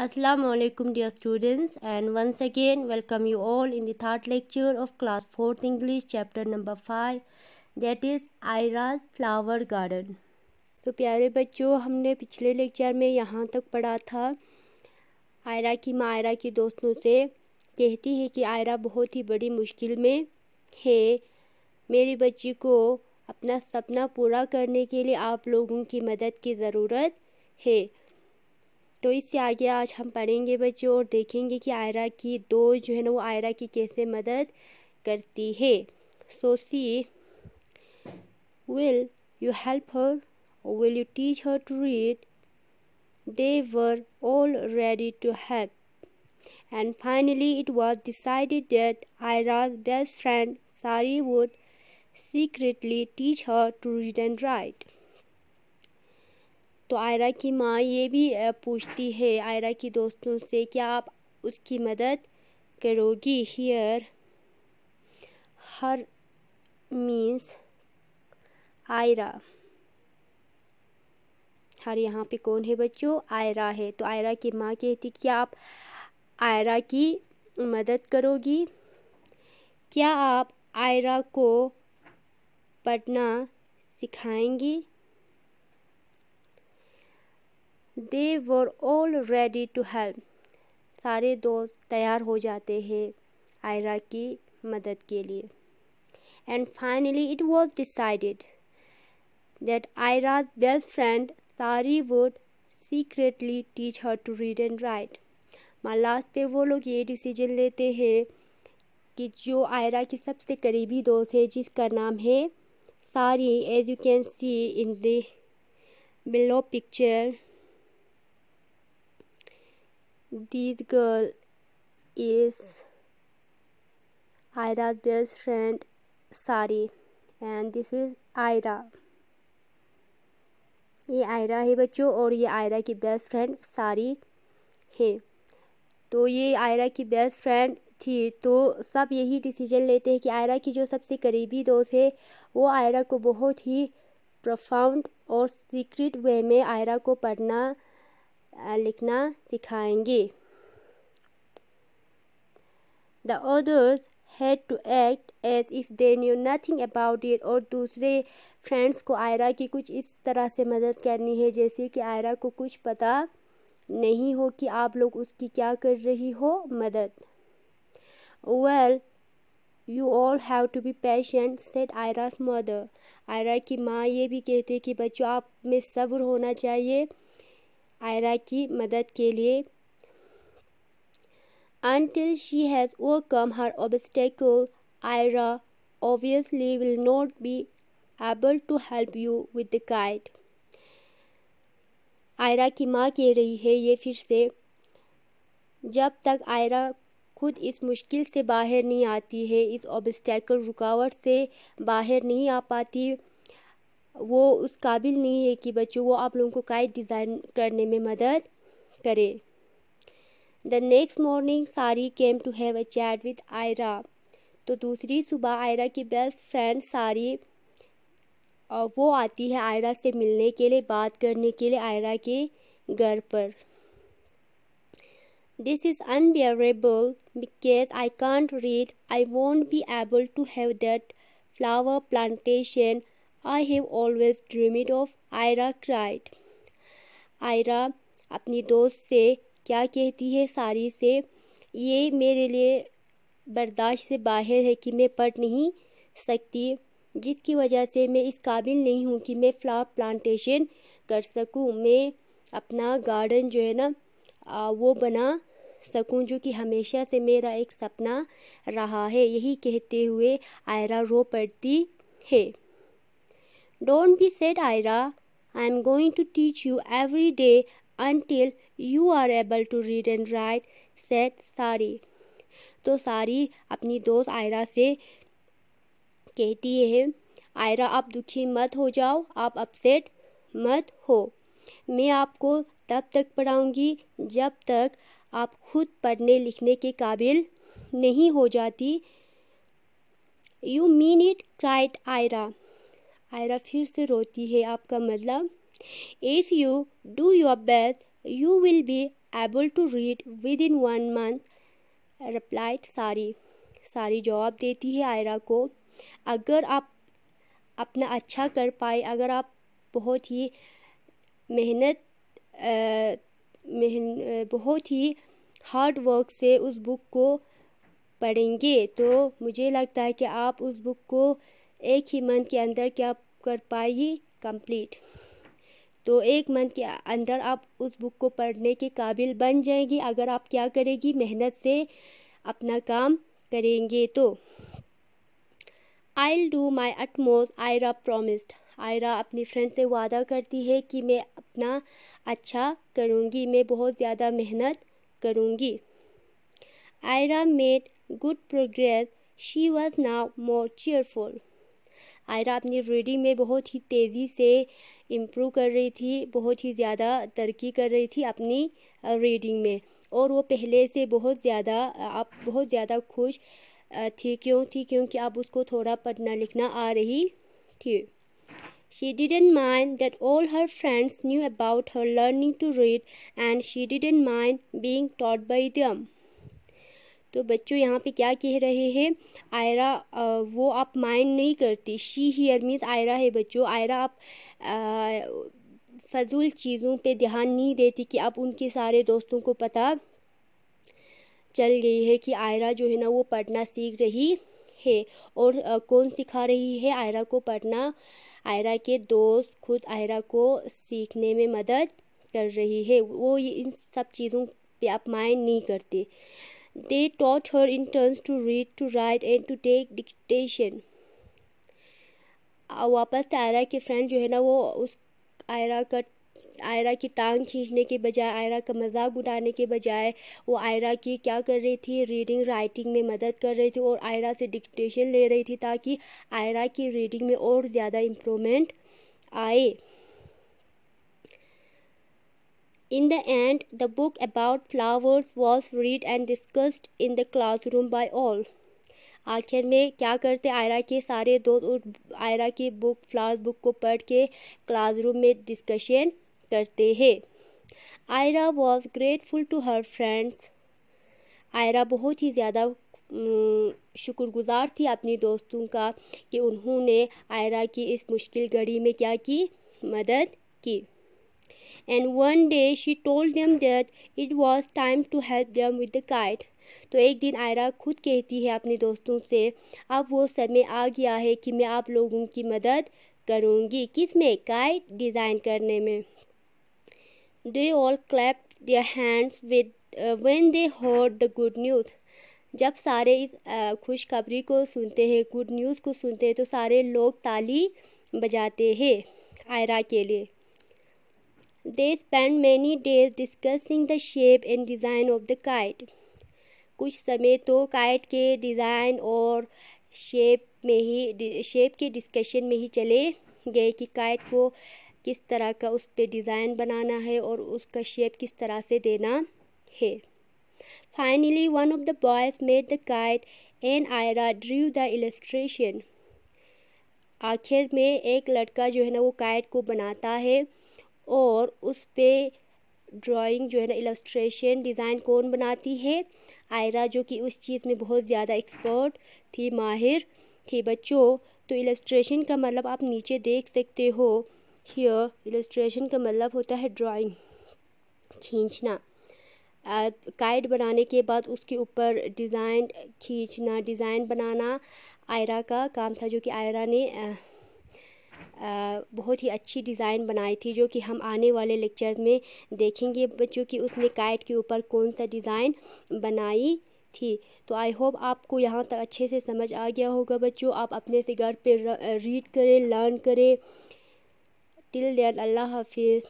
Assalamu alaikum dear students, and once again welcome you all in the third lecture of class 4th English chapter number 5, that is Ira's flower garden। तो प्यारे बच्चों, हमने पिछले lecture में यहाँ तक पढ़ा था। आयरा की माँ आयरा की दोस्तों से कहती है कि आयरा बहुत ही बड़ी मुश्किल में है, मेरी बच्ची को अपना सपना पूरा करने के लिए आप लोगों की मदद की ज़रूरत है। तो इससे आगे आज हम पढ़ेंगे बच्चों और देखेंगे कि आयरा की दोस्त जो है ना वो आयरा की कैसे मदद करती है। So she will you help her और will you teach her to read. They were all ready to help and finally it was decided that Ayra's best friend Sari would secretly teach her to read and write. तो आयरा की माँ ये भी पूछती है आयरा की दोस्तों से, क्या आप उसकी मदद करोगी। Here her means Ayra. Her यहाँ पे कौन है बच्चों, आयरा है। तो आयरा की माँ कहती क्या आप आयरा की मदद करोगी, क्या आप आयरा को पढ़ना सिखाएंगी। They were all ready to help। सारे दोस्त तैयार हो जाते हैं आयरा की मदद के लिए। And finally it was decided that Ira's best friend Sari would secretly teach her to read and write। Last पे वो लोग ये डिसीजन लेते हैं कि जो आयरा की सबसे करीबी दोस्त है जिसका नाम है सारी, as you can see in the below picture, this girl is Ira's best friend Sari and this is Ira। ये आयरा है बच्चों और ये आयरा की बेस्ट फ्रेंड सारी है। तो ये आयरा की बेस्ट फ्रेंड थी, तो सब यही डिसीजन लेते हैं कि आयरा की जो सबसे करीबी दोस्त है वो आयरा को बहुत ही प्रोफाउंड और सीक्रेट वे में आयरा को पढ़ना लिखना सिखाएंगे। The others had to act as if they knew nothing about it। और दूसरे फ्रेंड्स को आयरा की कुछ इस तरह से मदद करनी है जैसे कि आयरा को कुछ पता नहीं हो कि आप लोग उसकी क्या कर रही हो मदद। Well, you all have to be patient, said Ira's mother। Ayra की माँ ये भी कहते कि बच्चों आप में सब्र होना चाहिए आयरा की मदद के लिए। Until she has overcome her obstacle, Ira obviously will not be able to help you with the guide। Ayra की माँ कह रही है ये फिर से, जब तक आयरा खुद इस मुश्किल से बाहर नहीं आती है, इस ऑब्स्टेकल रुकावट से बाहर नहीं आ पाती, वो उस काबिल नहीं है कि बच्चों वो आप लोगों को गाइड डिज़ाइन करने में मदद करे। The next morning Sari came to have a chat with Ira। तो दूसरी सुबह आयरा की बेस्ट फ्रेंड सारी वो आती है आयरा से मिलने के लिए, बात करने के लिए आयरा के घर पर। This is unbearable because I can't read। I won't be able to have that flower plantation I have always dreamed of। Ira cried। Ayra अपनी दोस्त से क्या कहती है सारी से, ये मेरे लिए बर्दाश्त से बाहर है कि मैं पढ़ नहीं सकती, जिसकी वजह से मैं इस काबिल नहीं हूँ कि मैं फ्लावर प्लांटेशन कर सकूँ, मैं अपना गार्डन जो है ना वो बना सकूँ जो कि हमेशा से मेरा एक सपना रहा है। यही कहते हुए आयरा रो पड़ती है। Don't be sad Ira, I am going to teach you every day until you are able to read and write, said Sari। तो सारी अपनी दोस्त आयरा से कहती है, आयरा आप दुखी मत हो जाओ, आप अपसेट मत हो, मैं आपको तब तक पढ़ाऊंगी जब तक आप खुद पढ़ने लिखने के काबिल नहीं हो जाती। You mean it, cried Ayra. Ayra फिर से रोती है, आपका मतलब। If you do your best, you will be able to read within 1 month, replied Sari. सारी जवाब देती है आयरा को, अगर आप अपना अच्छा कर पाए, अगर आप बहुत ही बहुत ही हार्ड वर्क से उस बुक को पढ़ेंगे तो मुझे लगता है कि आप उस बुक को एक ही मंथ के अंदर क्या कर पाएगी, कंप्लीट। तो 1 मंथ के अंदर आप उस बुक को पढ़ने के काबिल बन जाएंगी अगर आप क्या करेंगी, मेहनत से अपना काम करेंगे तो। I'll do my utmost, Ayra promised. Ayra अपनी फ्रेंड से वादा करती है कि मैं अपना अच्छा करूँगी, मैं बहुत ज़्यादा मेहनत करूँगी। Ayra made good progress. She was now more cheerful. Ayra अपनी रीडिंग में बहुत ही तेज़ी से इम्प्रूव कर रही थी, बहुत ही ज़्यादा तरक्की कर रही थी अपनी रीडिंग में, और वो पहले से बहुत ज़्यादा खुश थी। क्यों थी? क्योंकि अब उसको थोड़ा पढ़ना लिखना आ रही थी। She didn't mind that all her friends knew about her learning to read and she didn't mind being taught by them. तो बच्चों यहाँ पे क्या कह रहे हैं, आयरा वो आप माइंड नहीं करती। शी हियर मीन्स आयरा है बच्चों। आयरा आप फजूल चीज़ों पे ध्यान नहीं देती कि अब उनके सारे दोस्तों को पता चल गई है कि आयरा जो है ना वो पढ़ना सीख रही है। और कौन सिखा रही है आयरा को पढ़ना? आयरा के दोस्त खुद आयरा को सीखने में मदद कर रही है। वो इन सब चीज़ों पे आप माइंड नहीं करते। They taught her in turns to read, to write and to take dictation. वापस आयरा के फ्रेंड जो है ना वो उस आयरा की टांग खींचने के बजाय, आयरा का मजाक उड़ाने के बजाय वो आयरा की क्या कर रही थी, रीडिंग राइटिंग में मदद कर रही थी और आयरा से डिक्टेशन ले रही थी ताकि आयरा की रीडिंग में और ज़्यादा इम्प्रूवमेंट आए। In the end, the book about flowers was read and discussed in the classroom by all. आखिर में क्या करते आयरा के सारे दोस्त और आयरा की फ्लावर्स बुक को पढ़ के क्लासरूम में डिस्कशन करते हैं। Aira was grateful to her friends. Aira बहुत ही ज़्यादा शुक्रगुजार थी अपनी दोस्तों का कि उन्होंने आयरा की इस मुश्किल घड़ी में क्या की, मदद की। And one day she told them that it was time to help them with the kite. तो एक दिन आयरा खुद कहती है अपने दोस्तों से, अब वो समय आ गया है कि मैं आप लोगों की मदद करूँगी। किस में? काइट डिज़ाइन करने में। They all clapped their hands when they heard the good news. जब सारे इस खुशखबरी को सुनते हैं, गुड न्यूज़ को सुनते हैं, तो सारे लोग ताली बजाते हैं आयरा के लिए। They spent many days discussing the shape and design of the kite. कुछ समय तो काइट के डिज़ाइन और शेप के डिस्कशन में ही चले गए कि काइट को किस तरह का उस पर डिज़ाइन बनाना है और उसका शेप किस तरह से देना है। Finally, one of the boys made the kite and Ira drew the illustration. आखिर में एक लड़का जो है ना वो काइट को बनाता है और उस पे ड्राइंग जो है ना, इलस्ट्रेशन, डिज़ाइन कौन बनाती है? आयरा, जो कि उस चीज़ में बहुत ज़्यादा एक्सपर्ट थी, माहिर थी बच्चों। तो इलस्ट्रेशन का मतलब आप नीचे देख सकते हो, हियर इलस्ट्रेशन का मतलब होता है ड्राइंग, खींचना। काइट बनाने के बाद उसके ऊपर डिज़ाइन खींचना, डिज़ाइन बनाना आयरा का काम था, जो कि आयरा ने बहुत ही अच्छी डिज़ाइन बनाई थी, जो कि हम आने वाले लेक्चर्स में देखेंगे बच्चों कि उसने काइट के ऊपर कौन सा डिज़ाइन बनाई थी। तो आई होप आपको यहाँ तक अच्छे से समझ आ गया होगा बच्चों। आप अपने से घर पे रीड करें, लर्न करें। टिल देन अल्लाह हाफिज़।